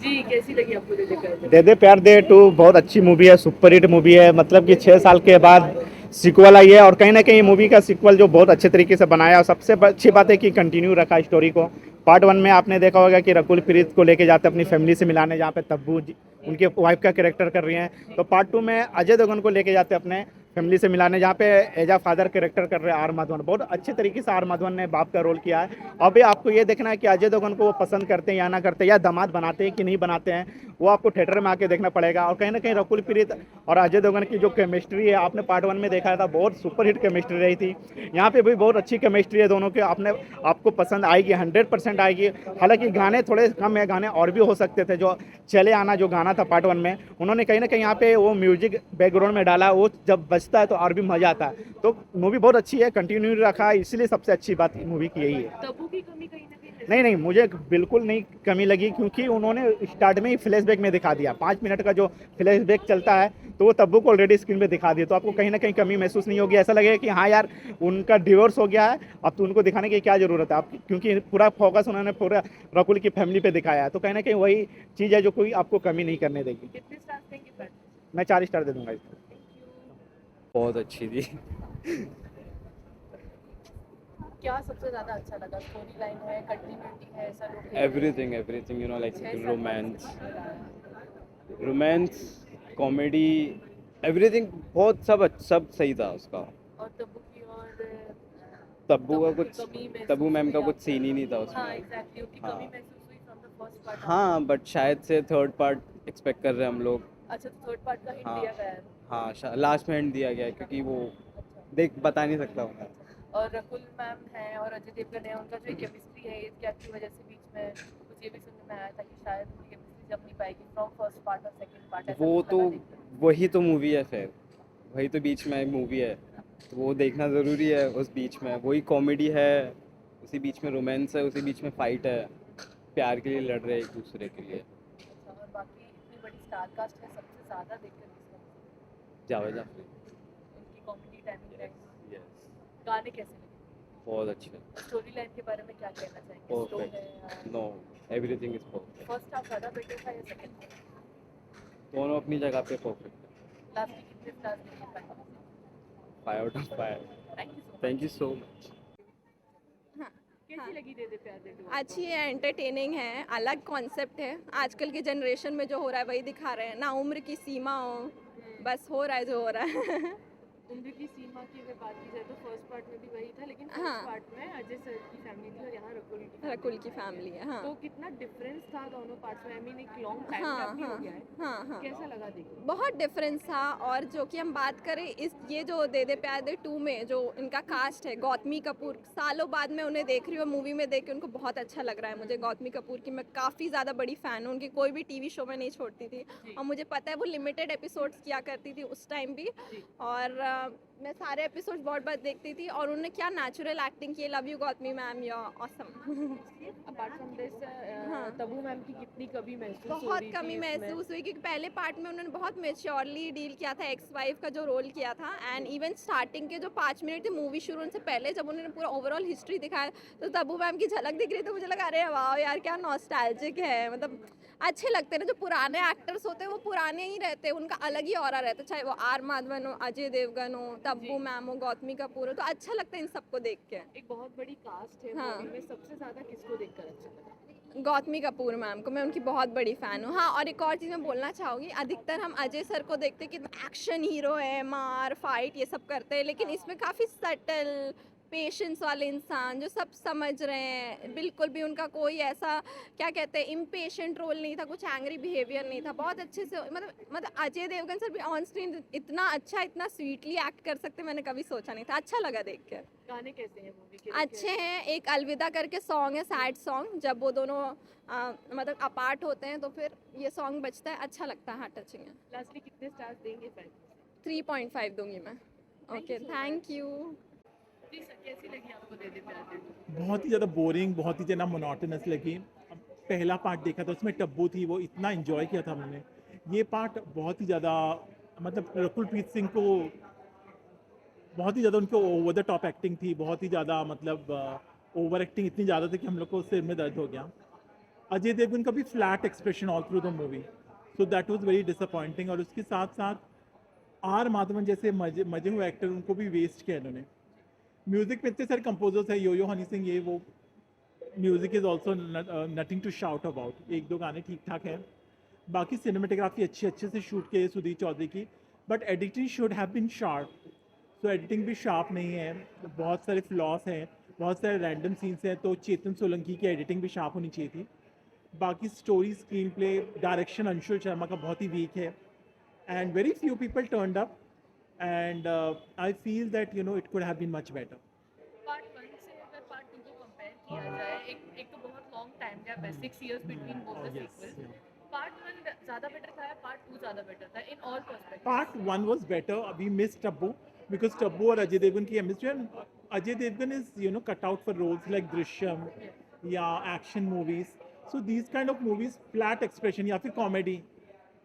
जी, कैसी लगी आपको दे दे प्यार दे? दे दे प्यार दे टू बहुत अच्छी मूवी है, सुपर हिट मूवी है। मतलब कि 6 साल के बाद सीक्वल आई है और कहीं ना कहीं मूवी का सीक्वल जो बहुत अच्छे तरीके से बनाया। और सबसे अच्छी बात है कि कंटिन्यू रखा स्टोरी को। पार्ट 1 में आपने देखा होगा कि रकुल प्रीत को लेके जाते अपनी फैमिली से मिलाने, जहाँ पे तब्बू उनके वाइफ का कैरेक्टर कर रही हैं। तो पार्ट 2 में अजय देवगन को लेके जाते अपने फैमिली से मिलाने, जहाँ पे एज आ फादर कैरेक्टर कर रहे हैं आर माधवन। बहुत अच्छे तरीके से आर माधवन ने बाप का रोल किया है। अभी आपको ये देखना है कि अजय देवगन को वो पसंद करते हैं या ना करते हैं, या दामाद बनाते हैं कि नहीं बनाते हैं, वो आपको थिएटर में आके देखना पड़ेगा। और कहीं ना कहीं रकुल प्रीत और अजय देवगन की जो केमिस्ट्री है, आपने पार्ट 1 में देखा था, बहुत सुपर हिट केमिस्ट्री रही थी। यहाँ पे भी बहुत अच्छी केमिस्ट्री है दोनों के। आपको पसंद आएगी, 100% आएगी। हालांकि गाने थोड़े कम है, गाने और भी हो सकते थे। जो चले आना जो गाना था पार्ट 1 में, उन्होंने कहीं ना कहीं यहाँ पे वो म्यूजिक बैकग्राउंड में डाला, वो जब बजता है तो और भी मजा आता है। तो मूवी बहुत अच्छी है, कंटिन्यू रखा है, इसलिए सबसे अच्छी बात मूवी की यही है। तब्बू की कमी कहीं न कहीं नहीं महसूस नहीं, मुझे बिल्कुल नहीं कमी लगी, क्योंकि उन्होंने स्टार्ट में ही फ्लैशबैक में दिखा दिया। 5 मिनट का जो फ्लैशबैक चलता है, तो वो तब्बू को ऑलरेडी स्क्रीन पे दिखा दिया। तो आपको कहीं ना कहीं कमी महसूस नहीं होगी। ऐसा लगेगा कि हाँ यार, उनका डिवोर्स हो गया है, अब तो उनको दिखाने की क्या जरूरत है आप, क्योंकि पूरा फोकस उन्होंने पूरा रकुल की फैमिली पे दिखाया है। तो कहीं ना कहीं वही चीज़ है जो कोई आपको कमी नहीं करने देगी। कितने स्टार्स देंगे फिर? मैं 4 स्टार दे दूंगा इसको। Thank you. बहुत अच्छी थी। क्या सबसे ज़्यादा अच्छा लगा? स्टोरी लाइन है, कंटिन्यूटी है, ऐसा लोग everything everything, you know, like 6 साल बाद रोमांस, सब कुछ बताया। रोमांस, कॉमेडी, एवरीथिंग, बहुत सब सही था उसका। और तब्बू की और तब्बू का की कुछ, कमी महसूस तब्बू मैम हुई का कुछ आपको? सीन ही नहीं था हाँ, उसमें। एग्ज़ैक्टली उनकी हाँ कमी महसूस हुई फ्रॉम द फर्स्ट पार्ट आपको? हाँ, बट शायद से थर्ड पार्ट एक्सपेक्ट कर रहे हैं हम लोग। अच्छा, तो थर्ड पार्ट का हिंट हाँ दिया गया है? हाँ, लास्ट में एंड दिया गया है, क्योंकि वो अच्छा। देख बता नहीं सकता हूँ मैं। अच्छा, और रकुल मैम हैं और अजय देवगन है, उनका जो केमिस्ट्री है एज गैप की वजह से बीच में कुछ ये भी सुनने में आया था कि शायद उनकी केमिस्ट्री जम नहीं पाएगी फ्रॉम फर्स्ट पार्ट और सेकंड पार्ट, ऐसा वो कुछ तो लगा देख कर? वही तो मूवी है फिर, वही तो बीच में मूवी है, तो वो देखना ज़रूरी है। उस बीच में वही कॉमेडी है, उसी बीच में रोमांस है, उसी बीच में फाइट है, प्यार के लिए लड़ रहे हैं एक दूसरे के लिए। अच्छा, और बाकी इतनी बड़ी स्टार कास्ट है, सबसे ज़्यादा देखकर किसको पसंद? जावेद जाफरी। उनकी कॉमेडी टाइमिंग यस है, यस, गाने कैसे लगे? बहुत अच्छे। स्टोरी लाइन के बारे में क्या कहना चाहेंगे? स्लो है परफेक्ट, या no, everything is perfect. First half ज़्यादा बेटर था या सेकंड हाफ? दोनों अपनी जगह पे परफेक्ट है। लास्ट में कितने स्टार्स देंगे final? 5 out of 5। Thank you so thank you much. So much. हाँ, हाँ, कैसी लगी दे दे प्यार दे दो? अच्छी है, एंटरटेनिंग है, अलग कॉन्सेप्ट है। आजकल की जनरेशन में जो हो रहा है वही दिखा रहे हैं, ना उम्र की सीमा हो, बस हो रहा है जो हो रहा है। उम्र की सीमा की अगर बात की जाए तो फर्स्ट पार्ट में भी वही था, लेकिन हाँ। फर्स्ट पार्ट में अजय सर की फैमिली थी और यहाँ रकुल की family रकुल की थी। फैमिली है, हाँ। तो कितना डिफरेंस था दोनों पार्ट्स में? आई मीन एक लॉन्ग टाइम हाँ गैप भी हो हाँ गया है। हाँ हाँ, कैसा लगा देख के? बहुत डिफरेंस था। और जो कि हम बात करें इस ये जो दे दे प्यार दे 2 में जो इनका कास्ट है, गौतमी कपूर, सालों बाद मैं उन्हें देख रही हूँ, मूवी में देख के उनको बहुत अच्छा लग रहा है। मुझे गौतमी कपूर की मैं काफ़ी ज़्यादा बड़ी फ़ैन हूँ, उनकी कोई भी टीवी शो में नहीं छोड़ती थी। और मुझे पता है वो लिमिटेड एपिसोड्स किया करती थी उस टाइम भी, और मैं सारे एपिसोड्स बहुत बार देखती थी। और उन्होंने क्या नेचुरल एक्टिंग की, love you Gautami ma'am, you are awesome. Apart from this हाँ। तब्बू मैम की कितनी कमी महसूस हो बहुत रही थी कमी इसमें? महसूस हुई, क्योंकि पहले पार्ट में उन्होंने बहुत मेच्योरली डील किया था, एक्स वाइफ का जो रोल किया था। एंड इवन स्टार्टिंग के जो 5 मिनट थे मूवी शुरू होने से पहले, जब उन्होंने पूरा ओवरऑल हिस्ट्री दिखाया, तो तब्बू मैम की झलक दिख रही, तो मुझे लगा अरे वाह यार क्या नॉस्टैल्जिक है। मतलब अच्छे लगते हैं ना, जो पुराने एक्टर्स होते हैं वो पुराने ही रहते हैं, उनका अलग ही ऑरा रहता है, चाहे वो आर माधवन हो, अजय देवगन हो, तब्बू मैम हो, गौतमी कपूर हो, तो अच्छा लगता है इन सबको देख के। एक बहुत बड़ी कास्ट है हाँ। मूवी में, सबसे ज्यादा किसको देखकर अच्छा लगा? गौतमी कपूर मैम को, मैं उनकी बहुत बड़ी फ़ैन हूँ। हाँ, और एक और चीज़ मैं बोलना चाहूँगी, अधिकतर हम अजय सर को देखते हैं कि एक्शन हीरो है, मार फाइट ये सब करते हैं, लेकिन इसमें काफ़ी सटल पेशेंस वाले इंसान जो सब समझ रहे हैं। बिल्कुल भी उनका कोई ऐसा क्या कहते हैं इम्पेशेंट रोल नहीं था, कुछ एंग्री बिहेवियर नहीं था, बहुत अच्छे से। मतलब अजय देवगन सर भी ऑन स्क्रीन इतना अच्छा, इतना स्वीटली एक्ट कर सकते, मैंने कभी सोचा नहीं था। अच्छा लगा देख के। गाने कैसे हैं मूवी के? अच्छे हैं। एक अलविदा करके सॉन्ग है, सैड सॉन्ग, जब वो दोनों मतलब अपार्ट होते हैं तो फिर ये सॉन्ग बजता है, अच्छा लगता है, हाँ टचिंग है। लास्टली कितने स्टार्स देंगे फाइनल? 3.5 दूंगी मैं। Okay, so thank you. जी सर, कैसी लगी आपको दे दे प्यार दे दो? बहुत ही ज़्यादा बोरिंग, बहुत ही ज़्यादा मोनोटोनस लगी। अब पहला पार्ट देखा था, उसमें टब्बू थी, वो इतना एंजॉय किया था हमने। ये पार्ट बहुत ही ज़्यादा, मतलब रकुल प्रीत सिंह को बहुत ही ज़्यादा उनकी ओवर द टॉप एक्टिंग थी, बहुत ही ज़्यादा, मतलब ओवर एक्टिंग इतनी ज़्यादा थी कि हम लोग को सिर में दर्द हो गया। अजय देवगन का भी flat expression all through the movie, so that was very disappointing. और उसके साथ साथ आर माधवन जैसे मजे मजे हुए एक्टर उनको भी वेस्ट किया इन्होंने। म्यूजिक में इतने सारे कंपोजर्स है, यो हनी सिंह, ये वो, music is also nothing to shout about. एक दो गाने ठीक ठाक हैं, बाकी सिनेमेटोग्राफी अच्छे से शूट किए सुधीर चौधरी की, but editing should have been sharp. So editing भी शार्प नहीं है, बहुत सारे फ्लॉस हैं, बहुत सारे रैंडम सीन्स हैं, तो चेतन सोलंकी की एडिटिंग भी शार्प होनी चाहिए थी। बाकी story, screenplay, direction Anshul Sharma का बहुत ही वीक है, and very few people turned up, and I feel that you know it could have been much better. Part 1 से अगर पार्ट 2 को कंपेयर किया जाए, एक तो बहुत लॉन्ग टाइम गैप है, 6 years between both the sequels. Part 1 ज़्यादा बेटर था या पार्ट 2 ज़्यादा बेटर था in all perspective? Part 1 was better. We missed Taboo because Taboo और अजय देवगन की chemistry, and Ajay Devgan is cut out for roles like Drishyam या action movies. So these kind of movies, flat expression या फिर comedy,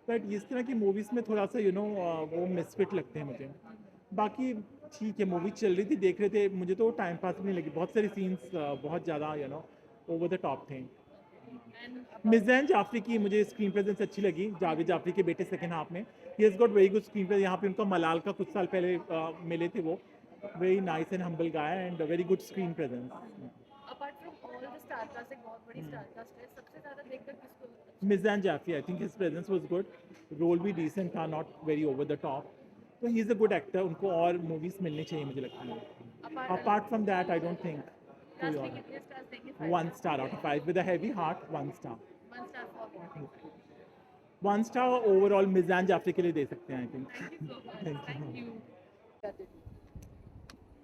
but इस तरह की movies में थोड़ा सा वो misfit लगते हैं मुझे। बाकी ठीक है, मूवी चल रही थी, देख रहे थे, मुझे तो टाइम पास भी नहीं लगी। बहुत सारी सीन्स बहुत ज़्यादा ओवर द टॉप थे। मिज़ान जाफरी की मुझे स्क्रीन प्रेजेंस अच्छी लगी, जावेद जाफरी के बेटे सेकंड हाफ में। He has got very good screen presence. यहाँ पे उनको मलाल का कुछ साल पहले मिले थे, वो very nice and humble guy and very good screen presence. Apart from all the star cast, एक बहुत बड़ी स्टार कास्ट है, सबसे ज़्यादा देखकर किसको? Meezaan Jaffrey, I think his presence was good, role भी डिसेंट था, not very over the top, तो he is a good actor. उनको और मूवीज़ मिलनी चाहिए मुझे लगता है। Apart from that I don't think. Lastly कितने स्टार्स देंगे? 1 star out of 5 with a heavy heart, 1 star। 1 star for what? 1 star overall Meezaan Jaffrey के लिए दे सकते हैं, I think. Thank you so much, thank you.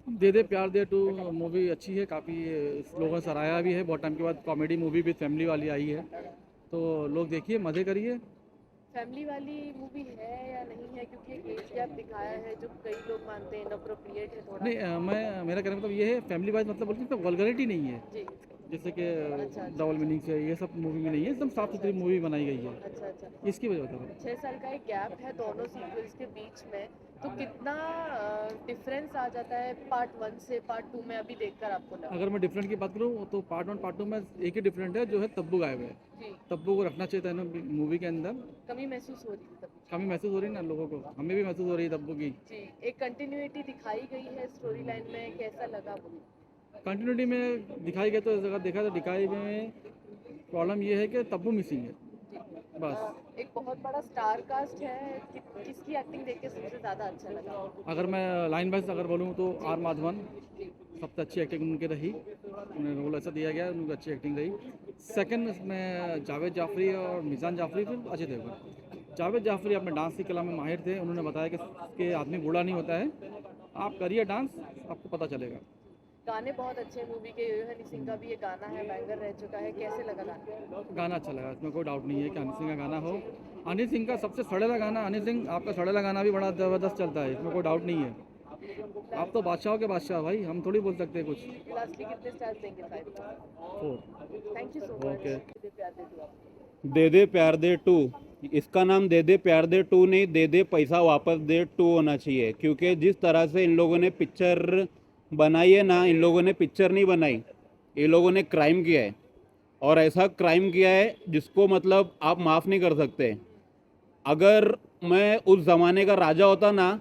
दे दे प्यार दे 2 मूवी अच्छी है, काफ़ी लोगों ने सराहा भी है। बहुत टाइम के बाद कॉमेडी मूवी भी फैमिली वाली आई है, तो लोग देखिए, मज़े करिए। फैमिली वाली मूवी है या नहीं है, क्योंकि एक एज गैप दिखाया है जो कई लोग मानते हैं इनअप्रोप्रिएट है थोड़ा। नहीं मेरा कहने का मतलब ये है, फैमिली वाइज मतलब बोलते हैं वल्गरिटी नहीं है, जी, जैसे कि अच्छा। डबल मीनिंग से ये सब मूवी में नहीं है, एकदम साफ सुथरी मूवी बनाई गई है, अच्छा। इसकी वजह बता रहा हूँ। 6 साल का एक गैप है दोनों सीक्वल्स के बीच में, तो कितना डिफरेंस आ जाता है पार्ट 1 से पार्ट 2 में अभी देखकर आपको लगा? अगर मैं डिफरेंट की बात करूँ तो पार्ट 1 पार्ट 2 में एक ही डिफरेंट है, जो है तब्बू गायब है। जी, तब्बू को रखना चाहिए था ना मूवी के अंदर। कमी महसूस हो रही थी तब? कमी महसूस हो रही है ना लोगों को, हमें भी महसूस हो रही है तब्बू की। जी, एक कंटिन्यूटी दिखाई गई है स्टोरी लाइन में, कैसा लगा वो? कंटिन्यूटी में दिखाई गई, तो अगर देखा तो दिखाई में प्रॉब्लम ये है कि तब्बू मिसिंग है बस। एक बहुत बड़ा स्टार कास्ट है, किसकी एक्टिंग देख के सबसे ज़्यादा अच्छा लगा? अगर मैं लाइन वाइज अगर बोलूँ तो आर माधवन, सबसे अच्छी एक्टिंग उनकी रही, उन्हें रोल ऐसा दिया गया, उनकी अच्छी एक्टिंग रही। सेकंड में जावेद जाफरी और मिज़ान जाफरी, फिर अजय देवगन। जावेद जाफरी अपने डांस की कला में माहिर थे, उन्होंने बताया कि आदमी बूढ़ा नहीं होता है, आप करिए डांस, आपको पता चलेगा। गाने बहुत अच्छे मूवी के, यो हनी सिंह का भी ये गाना है, बैंगर रह चुका है, कैसे लगा गाना? गाना अच्छा लगा, इसमें कोई डाउट नहीं है कि हनी सिंह का गाना हो। हनी सिंह का सबसे सड़ेला गाना, हनी सिंह आपका सड़ेला गाना भी बड़ा ज़बरदस्त चलता है, इसमें कोई डाउट नहीं है। आप तो बादशाहों के बादशाह भाई, हम थोड़ी बोल सकते हैं कुछ। लास्टली कितने स्टार्स देंगे? 5? 4। Thank you so much. Okay. प्यार दे दो आप। दे दे प्यार दे 2, इसका नाम दे दे प्यार दे 2 नहीं, दे दे पैसा वापस दे 2 होना चाहिए, क्योंकि जिस तरह से इन लोगों ने पिक्चर बनाई है ना, इन लोगों ने पिक्चर नहीं बनाई, ये लोगों ने क्राइम किया है, और ऐसा क्राइम किया है जिसको मतलब आप माफ़ नहीं कर सकते। अगर मैं उस ज़माने का राजा होता ना,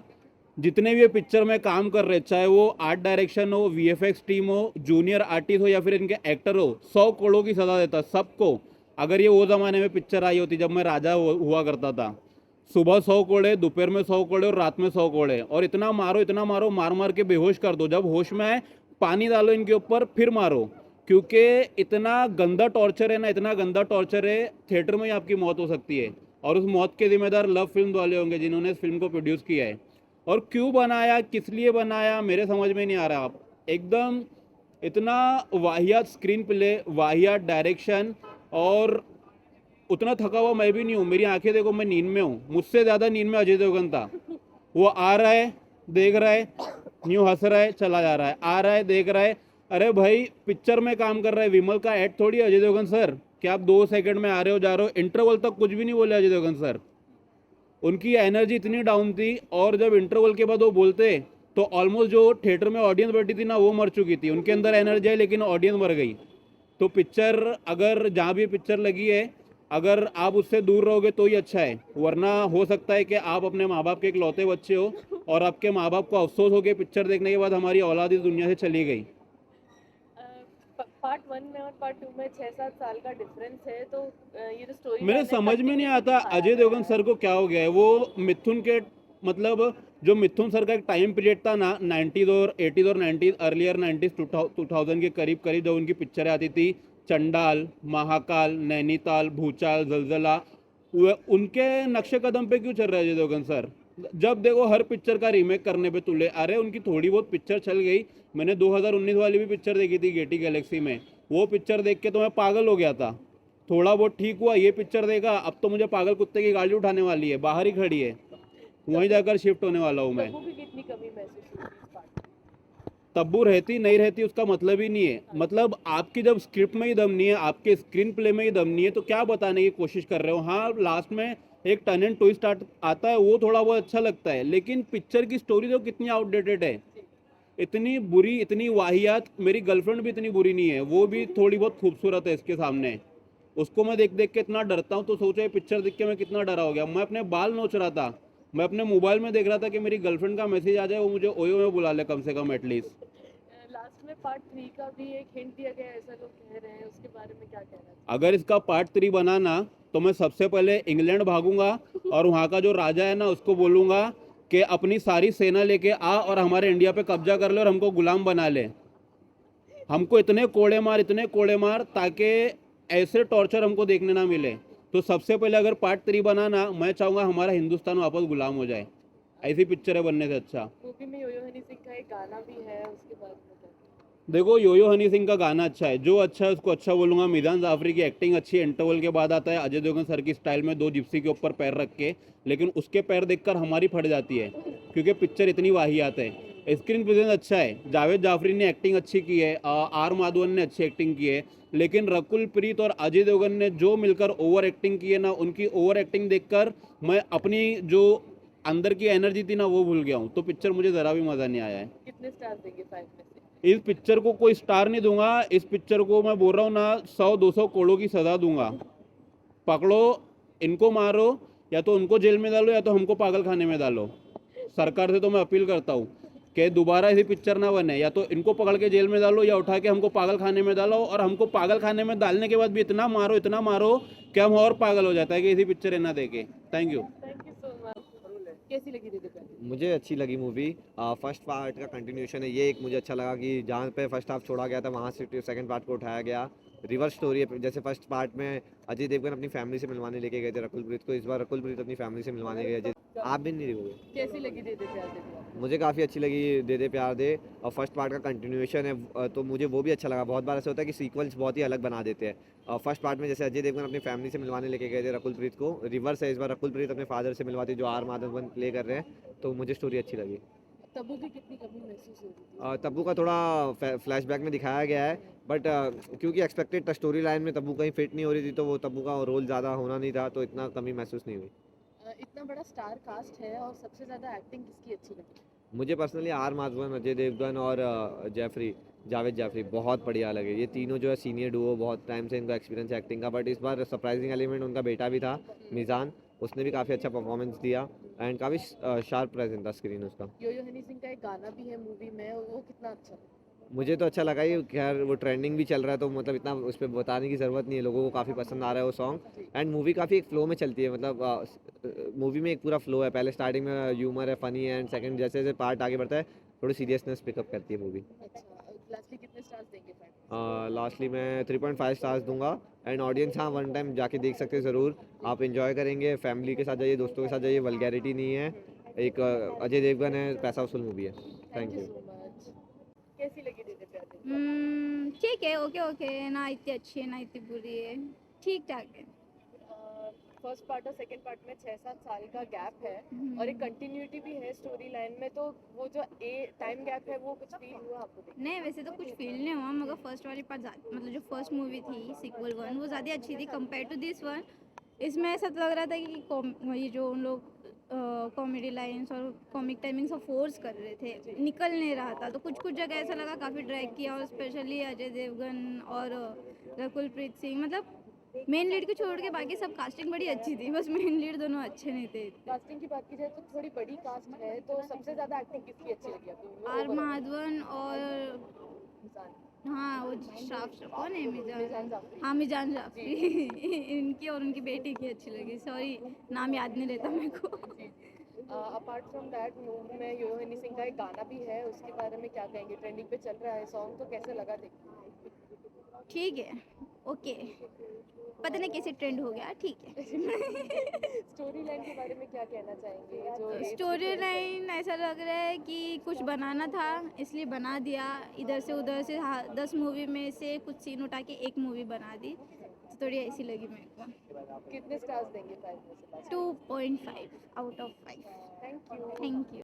जितने भी ये पिक्चर में काम कर रहे, चाहे वो आर्ट डायरेक्शन हो, वीएफएक्स टीम हो, जूनियर आर्टिस्ट हो या फिर इनके एक्टर हो, 100 करोड़ की सज़ा देता सबको। अगर ये वो ज़माने में पिक्चर आई होती जब मैं राजा हुआ करता था, सुबह 100 कोड़े, दोपहर में 100 कोड़े और रात में 100 कोड़े, और इतना मारो मार मार के बेहोश कर दो, जब होश में आए पानी डालो इनके ऊपर फिर मारो, क्योंकि इतना गंदा टॉर्चर है ना, इतना गंदा टॉर्चर है, थिएटर में ही आपकी मौत हो सकती है। और उस मौत के जिम्मेदार लव फिल्म वाले होंगे जिन्होंने इस फिल्म को प्रोड्यूस किया है। और क्यों बनाया, किस लिए बनाया, मेरे समझ में नहीं आ रहा। आप एकदम इतना वाहियात स्क्रीन प्ले, वाहियात डायरेक्शन, और उतना थका हुआ मैं भी नहीं हूँ, मेरी आंखें देखो, मैं नींद में हूँ, मुझसे ज़्यादा नींद में अजय देवगन था। वो आ रहा है, देख रहा है, न्यू हंस रहा है, चला जा रहा है, आ रहा है, देख रहा है। अरे भाई पिक्चर में काम कर रहा है, विमल का ऐड थोड़ी अजय देवगन सर, क्या आप 2 सेकंड में आ रहे हो जा रहे हो, इंटरवल तक कुछ भी नहीं बोले अजय देवगन सर। उनकी एनर्जी इतनी डाउन थी, और जब इंटरवल के बाद वो बोलते तो ऑलमोस्ट जो थिएटर में ऑडियंस बैठी थी ना, वो मर चुकी थी। उनके अंदर एनर्जी है लेकिन ऑडियंस मर गई। तो पिक्चर अगर जहाँ भी पिक्चर लगी है अगर आप उससे दूर रहोगे तो ही अच्छा है, वरना हो सकता है कि आप अपने माँ बाप के इकलौते बच्चे हो और आपके माँ बाप को अफसोस हो कि पिक्चर देखने के बाद हमारी औलाद इस दुनिया से चली गई। पार्ट 1 में और पार्ट 2 में 6-7 साल का डिफरेंस है, तो ये जो स्टोरी मेरे समझ में नहीं आता अजय देवगन सर को क्या हो गया है। वो मिथुन के मतलब जो मिथुन सर का एक टाइम पीरियड था ना 90s और 80s और 90s अर्लियर 90s 2000 के करीब करीब जब उनकी पिक्चरें आती थी, चंडाल, महाकाल, नैनीताल, भूचाल, जलजला, उनके नक्शे कदम पे क्यों चल रहे हैं अजय देवगन सर? जब देखो हर पिक्चर का रीमेक करने पे तुले। अरे उनकी थोड़ी बहुत पिक्चर चल गई, मैंने 2019 वाली भी पिक्चर देखी थी गेटी गैलेक्सी में, वो पिक्चर देख के तो मैं पागल हो गया था। थोड़ा बहुत ठीक हुआ, ये पिक्चर देखा, अब तो मुझे पागल कुत्ते की गाड़ी उठाने वाली है, बाहर ही खड़ी है, वहीं जाकर शिफ्ट होने वाला हूँ मैं। तब्बू की कितनी कमी महसूस हुई इस पार्ट में? तब्बू रहती नहीं रहती उसका मतलब ही नहीं है। मतलब आपकी जब स्क्रिप्ट में ही दम नहीं है, आपके स्क्रीन प्ले में ही दम नहीं है, तो क्या बताने की कोशिश कर रहे हो? हाँ, लास्ट में एक टर्न एंड ट्विस्ट आता है, वो थोड़ा बहुत अच्छा लगता है, लेकिन पिक्चर की स्टोरी तो कितनी आउटडेटेड है, इतनी बुरी, इतनी वाहियात। मेरी गर्लफ्रेंड भी इतनी बुरी नहीं है, वो भी थोड़ी बहुत खूबसूरत है इसके सामने। उसको मैं देख देख के इतना डरता हूँ, तो सोचो ये पिक्चर देख के मैं कितना डरा हो गया। मैं अपने बाल नोच रहा था, मैं अपने मोबाइल में देख रहा था कि मेरी गर्लफ्रेंड का मैसेज आ जाए, वो मुझे ओयो में बुला ले कम से कम एटलीस्ट। लास्ट में पार्ट 3 का भी एक हिंट दिया गया है, ऐसा लोग कह रहे हैं, उसके बारे में क्या कहना चाहिए? अगर इसका पार्ट 3 बनाना तो मैं सबसे पहले इंग्लैंड भागूंगा और वहाँ का जो राजा है ना उसको बोलूँगा कि अपनी सारी सेना लेके आ और हमारे इंडिया पे कब्जा कर ले और हमको गुलाम बना ले। हमको इतने कोड़े मार ताकि ऐसे टॉर्चर हमको देखने ना मिले। तो सबसे पहले अगर पार्ट 3 बनाना, मैं चाहूँगा हमारा हिंदुस्तान वापस गुलाम हो जाए। ऐसी पिक्चरें बनने से अच्छा। मूवी में योयो हनी सिंह का एक गाना भी है, उसके बारे में क्या? देखो, योयो हनी सिंह का गाना अच्छा है, जो अच्छा है उसको अच्छा बोलूँगा। मिजान जाफरी की एक्टिंग अच्छी है, इंटरवल के बाद आता है अजय देवगन सर की स्टाइल में 2 जिप्सी के ऊपर पैर रख के, लेकिन उसके पैर देखकर हमारी फट जाती है क्योंकि पिक्चर इतनी वाहियात है। स्क्रीन प्रेजेंस अच्छा है, जावेद जाफरी ने एक्टिंग अच्छी की है, आर माधवन ने अच्छी एक्टिंग की है, लेकिन रकुल प्रीत और अजय देवगन ने जो मिलकर ओवर एक्टिंग की है ना, उनकी ओवर एक्टिंग देखकर मैं अपनी जो अंदर की एनर्जी थी ना वो भूल गया हूँ। तो पिक्चर मुझे ज़रा भी मज़ा नहीं आया है। कितने स्टार देंगे 5 में से? इस पिक्चर को कोई स्टार नहीं दूंगा, इस पिक्चर को मैं बोल रहा हूँ ना 100-200 करोड़ों की सज़ा दूंगा। पकड़ो, इनको मारो, या तो उनको जेल में डालो या तो हमको पागल खाने में डालो। सरकार से तो मैं अपील करता हूँ कि दोबारा ऐसी पिक्चर ना बने, या तो इनको पकड़ के जेल में डालो या उठा के हमको पागल खाने में डालो, और हमको पागल खाने में डालने के बाद भी इतना मारो कि हम और पागल हो जाता है कि ऐसी पिक्चर ना देखे। Thank you. Thank you so much. कैसी लगी दीदी प्यार? मुझे अच्छी लगी मूवी। फर्स्ट पार्ट का कंटिन्यूशन है ये, एक मुझे अच्छा लगा कि जहाँ पे फर्स्ट हाफ छोड़ा गया था वहाँ से सेकंड पार्ट को उठाया गया। रिवर्स स्टोरी है, जैसे फर्स्ट पार्ट में अजय देवगन अपनी फैमिली से मिलवाने लेके गए थे रकुल प्रीत को, इस बार रकुल प्रीत अपनी फैमिली से मिलवाने गए थे। आप भी नहीं देखोगे? कैसी लगी दीदी प्यार दीदी? मुझे काफ़ी अच्छी लगी दे दे प्यार दे, और फर्स्ट पार्ट का कंटिन्यूशन है तो मुझे वो भी अच्छा लगा। बहुत बार ऐसा होता है कि सीक्वल्स बहुत ही अलग बना देते हैं। फर्स्ट पार्ट में जैसे अजय देवगन अपनी फैमिली से मिलवाने लेके गए थे रकुल प्रीत को, रिवर्स है इस बार रकुल प्रीत अपने फादर से मिलवाती जो आर माधवन प्ले कर रहे हैं, तो मुझे स्टोरी अच्छी लगी। तब्बू की कितनी कमी महसूस हो रही थी? तब्बू का थोड़ा फ्लैशबैक में दिखाया गया है, बट क्योंकि एक्सपेक्टेड स्टोरी लाइन में तब्बू कहीं फिट नहीं हो रही थी, तो वो तब्बू का रोल ज़्यादा होना नहीं था, तो इतना कमी महसूस नहीं हुई। इतना बड़ा स्टार कास्ट है और सबसे ज़्यादा एक्टिंग किसकी अच्छी लगी? मुझे पर्सनली आर माधवन, अजय देवगन और जावेद जाफरी बहुत बढ़िया लगे। ये तीनों जो है सीनियर डुओ, बहुत टाइम से इनका एक्सपीरियंस है एक्टिंग का, बट इस बार सरप्राइजिंग एलिमेंट उनका बेटा भी था मिजान, उसने भी काफ़ी अच्छा परफॉर्मेंस दिया एंड काफ़ी शार्प प्रेजेंट था स्क्रीन उसका। योयो हनी सिंह का एक गाना भी है मूवी में, वो कितना अच्छा लगा? मुझे तो अच्छा लगा ही, खैर वो ट्रेंडिंग भी चल रहा है तो मतलब इतना उस पर बताने की ज़रूरत नहीं है, लोगों को काफ़ी पसंद आ रहा है वो सॉन्ग। एंड मूवी काफ़ी एक फ्लो में चलती है, मतलब मूवी में एक पूरा फ्लो है, पहले स्टार्टिंग में ह्यूमर है, फनी है, एंड सेकंड जैसे जैसे पार्ट आगे बढ़ता है थोड़ी सीरियसनेस पिकअप करती है मूवी। अच्छा, लास्टली कितने स्टार्स देंगे 5? लास्टली मैं 3.5 स्टार्स दूंगा। एंड ऑडियंस, हाँ, वन टाइम जाके देख सकते हैं ज़रूर, आप इन्जॉय करेंगे, फैमिली के साथ जाइए, दोस्तों के साथ जाइए, वल्गैरिटी नहीं है, एक अजय देवगन है, पैसा वसूल मूवी है। Thank you. So much. कैसी लगी दीदी प्यार दीदी? ठीक है, ओके, ना इतनी अच्छी है ना इतनी बुरी है, ठीक ठाक है। फर्स्ट पार्ट और सेकंड पार्ट में 6-7 साल का गैप है और एक कंटिन्यूटी भी है स्टोरी लाइन में, तो वो जो टाइम गैप है वो कुछ फील हुआ आपको देख? नहीं, वैसे तो कुछ फील नहीं हुआ, मगर फर्स्ट वाली पार्ट मतलब जो फर्स्ट मूवी थी सीक्वल 1 वो ज़्यादा अच्छी थी कंपेयर टू दिस वन। इसमें ऐसा तो लग रहा था कि ये जो उन लोग कॉमेडी लाइंस और कॉमिक टाइमिंग्स फोर्स कर रहे थे, निकल नहीं रहा था। तो कुछ कुछ जगह ऐसा लगा काफ़ी ड्रैग किया, और स्पेशली अजय देवगन और रकुल प्रीत सिंह, मतलब मेन लीड को छोड़ के बाकी सब कास्टिंग बड़ी अच्छी थी, बस मेन लीड दोनों अच्छे नहीं थे। कास्टिंग की बात की जाए तो थोड़ी बड़ी कास्ट है, तो सबसे ज्यादा एक्टिंग किसकी अच्छी लगी आपको? आर माधवन और मिजान। हाँ वो श्राफ कौन है, मिजान मिजान, जाफरी। हाँ मिजान जाफरी इनकी और उनकी बेटी की अच्छी लगी, सॉरी नाम याद नहीं रहता मेरे को। अपार्ट फ्रॉम दैट मूवी में यो हनी सिंह का एक गाना भी है, उसके बारे में क्या कहेंगे? ट्रेंडिंग पे चल रहा है सॉन्ग, तो कैसे लगा देखने? ठीक है, ओके, पता नहीं कैसे ट्रेंड हो गया, ठीक है। स्टोरी लाइन के बारे में क्या कहना चाहेंगे? जो स्टोरी लाइन ऐसा लग रहा है कि कुछ बनाना था इसलिए बना दिया, इधर से उधर से 10 मूवी में से कुछ सीन उठा के एक मूवी बना दी, तो थोड़ी ऐसी लगी मेरे को। कितने स्टार्स देंगे 5 में से? 2.5 out of 5। Thank you. Thank you.